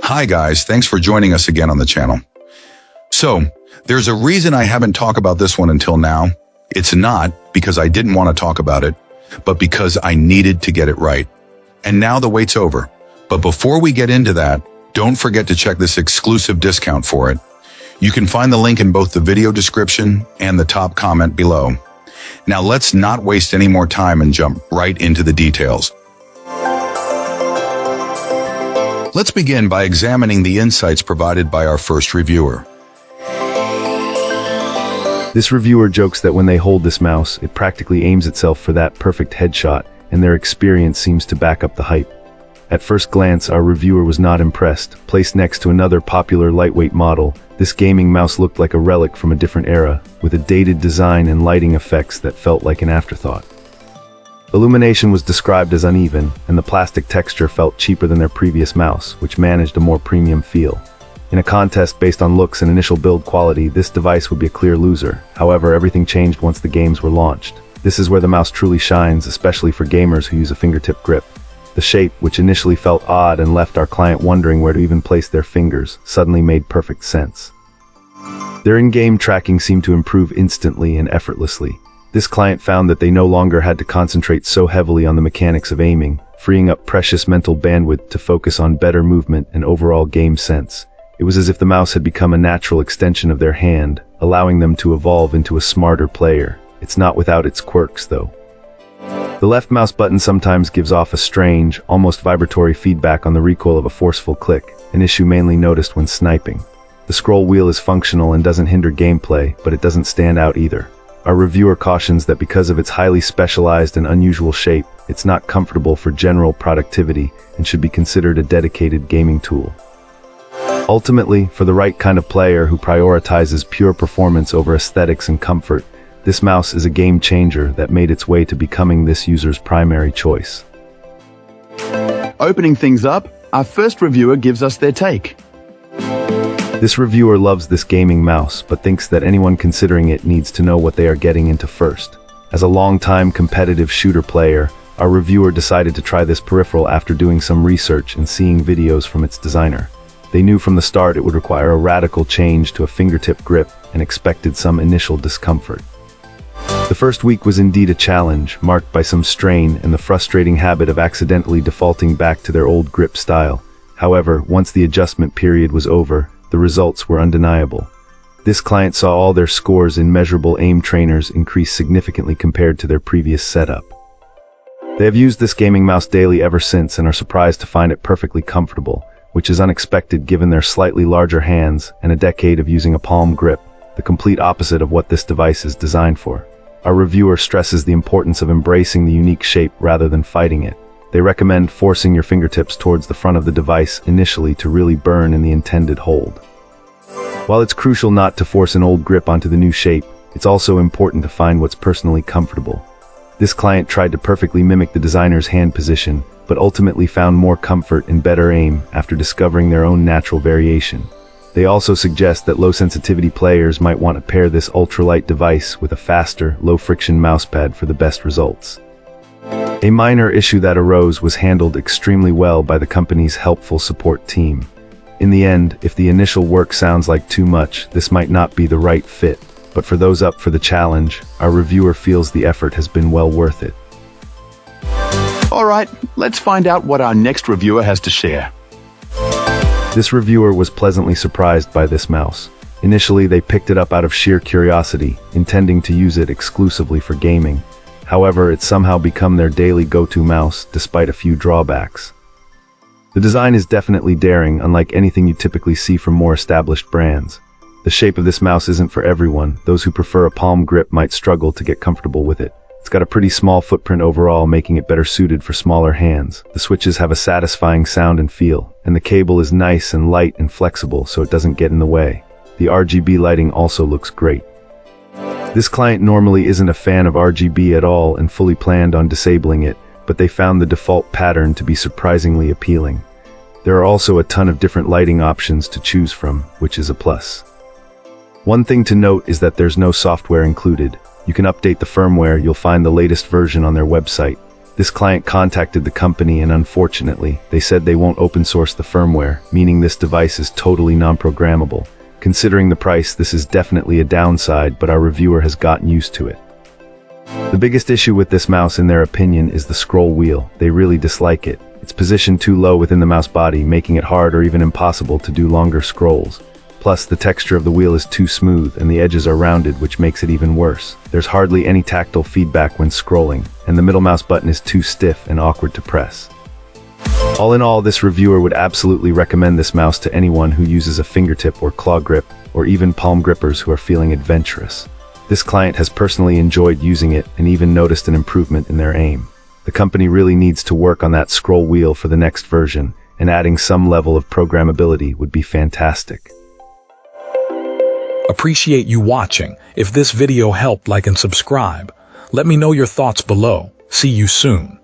Hi guys, thanks for joining us again on the channel. So, there's a reason I haven't talked about this one until now. It's not because I didn't want to talk about it, but because I needed to get it right. And now the wait's over. But before we get into that, don't forget to check this exclusive discount for it. You can find the link in both the video description and the top comment below. Now let's not waste any more time and jump right into the details. Let's begin by examining the insights provided by our first reviewer. This reviewer jokes that when they hold this mouse, it practically aims itself for that perfect headshot, and their experience seems to back up the hype. At first glance, our reviewer was not impressed. Placed next to another popular lightweight model, this gaming mouse looked like a relic from a different era, with a dated design and lighting effects that felt like an afterthought. Illumination was described as uneven, and the plastic texture felt cheaper than their previous mouse, which managed a more premium feel. In a contest based on looks and initial build quality, this device would be a clear loser. However, everything changed once the games were launched. This is where the mouse truly shines, especially for gamers who use a fingertip grip. The shape, which initially felt odd and left our client wondering where to even place their fingers, suddenly made perfect sense. Their in-game tracking seemed to improve instantly and effortlessly. This client found that they no longer had to concentrate so heavily on the mechanics of aiming, freeing up precious mental bandwidth to focus on better movement and overall game sense. It was as if the mouse had become a natural extension of their hand, allowing them to evolve into a smarter player. It's not without its quirks, though. The left mouse button sometimes gives off a strange, almost vibratory feedback on the recoil of a forceful click, an issue mainly noticed when sniping. The scroll wheel is functional and doesn't hinder gameplay, but it doesn't stand out either. Our reviewer cautions that because of its highly specialized and unusual shape, it's not comfortable for general productivity and should be considered a dedicated gaming tool. Ultimately, for the right kind of player who prioritizes pure performance over aesthetics and comfort, this mouse is a game changer that made its way to becoming this user's primary choice. Opening things up, our first reviewer gives us their take. This reviewer loves this gaming mouse, but thinks that anyone considering it needs to know what they are getting into first. As a long-time competitive shooter player, our reviewer decided to try this peripheral after doing some research and seeing videos from its designer. They knew from the start it would require a radical change to a fingertip grip and expected some initial discomfort. The first week was indeed a challenge, marked by some strain and the frustrating habit of accidentally defaulting back to their old grip style. However, once the adjustment period was over, the results were undeniable. This client saw all their scores in measurable aim trainers increase significantly compared to their previous setup. They have used this gaming mouse daily ever since and are surprised to find it perfectly comfortable, which is unexpected given their slightly larger hands and a decade of using a palm grip, the complete opposite of what this device is designed for. Our reviewer stresses the importance of embracing the unique shape rather than fighting it. They recommend forcing your fingertips towards the front of the device initially to really burn in the intended hold. While it's crucial not to force an old grip onto the new shape, it's also important to find what's personally comfortable. This client tried to perfectly mimic the designer's hand position, but ultimately found more comfort and better aim after discovering their own natural variation. They also suggest that low-sensitivity players might want to pair this ultralight device with a faster, low-friction mousepad for the best results. A minor issue that arose was handled extremely well by the company's helpful support team. In the end, if the initial work sounds like too much, this might not be the right fit, but for those up for the challenge, our reviewer feels the effort has been well worth it. Alright, let's find out what our next reviewer has to share. This reviewer was pleasantly surprised by this mouse. Initially, they picked it up out of sheer curiosity, intending to use it exclusively for gaming. However, it's somehow become their daily go-to mouse, despite a few drawbacks. The design is definitely daring, unlike anything you typically see from more established brands. The shape of this mouse isn't for everyone. Those who prefer a palm grip might struggle to get comfortable with it. It's got a pretty small footprint overall, making it better suited for smaller hands. The switches have a satisfying sound and feel, and the cable is nice and light and flexible so it doesn't get in the way. The RGB lighting also looks great. This client normally isn't a fan of RGB at all and fully planned on disabling it, but they found the default pattern to be surprisingly appealing. There are also a ton of different lighting options to choose from, which is a plus. One thing to note is that there's no software included. You can update the firmware, you'll find the latest version on their website. This client contacted the company and unfortunately, they said they won't open source the firmware, meaning this device is totally non-programmable. Considering the price, this is definitely a downside, but our reviewer has gotten used to it. The biggest issue with this mouse, in their opinion, is the scroll wheel. They really dislike it. It's positioned too low within the mouse body, making it hard or even impossible to do longer scrolls. Plus, the texture of the wheel is too smooth and the edges are rounded, which makes it even worse. There's hardly any tactile feedback when scrolling, and the middle mouse button is too stiff and awkward to press. All in all, this reviewer would absolutely recommend this mouse to anyone who uses a fingertip or claw grip, or even palm grippers who are feeling adventurous. This client has personally enjoyed using it and even noticed an improvement in their aim. The company really needs to work on that scroll wheel for the next version, and adding some level of programmability would be fantastic. Appreciate you watching. If this video helped, like and subscribe. Let me know your thoughts below. See you soon.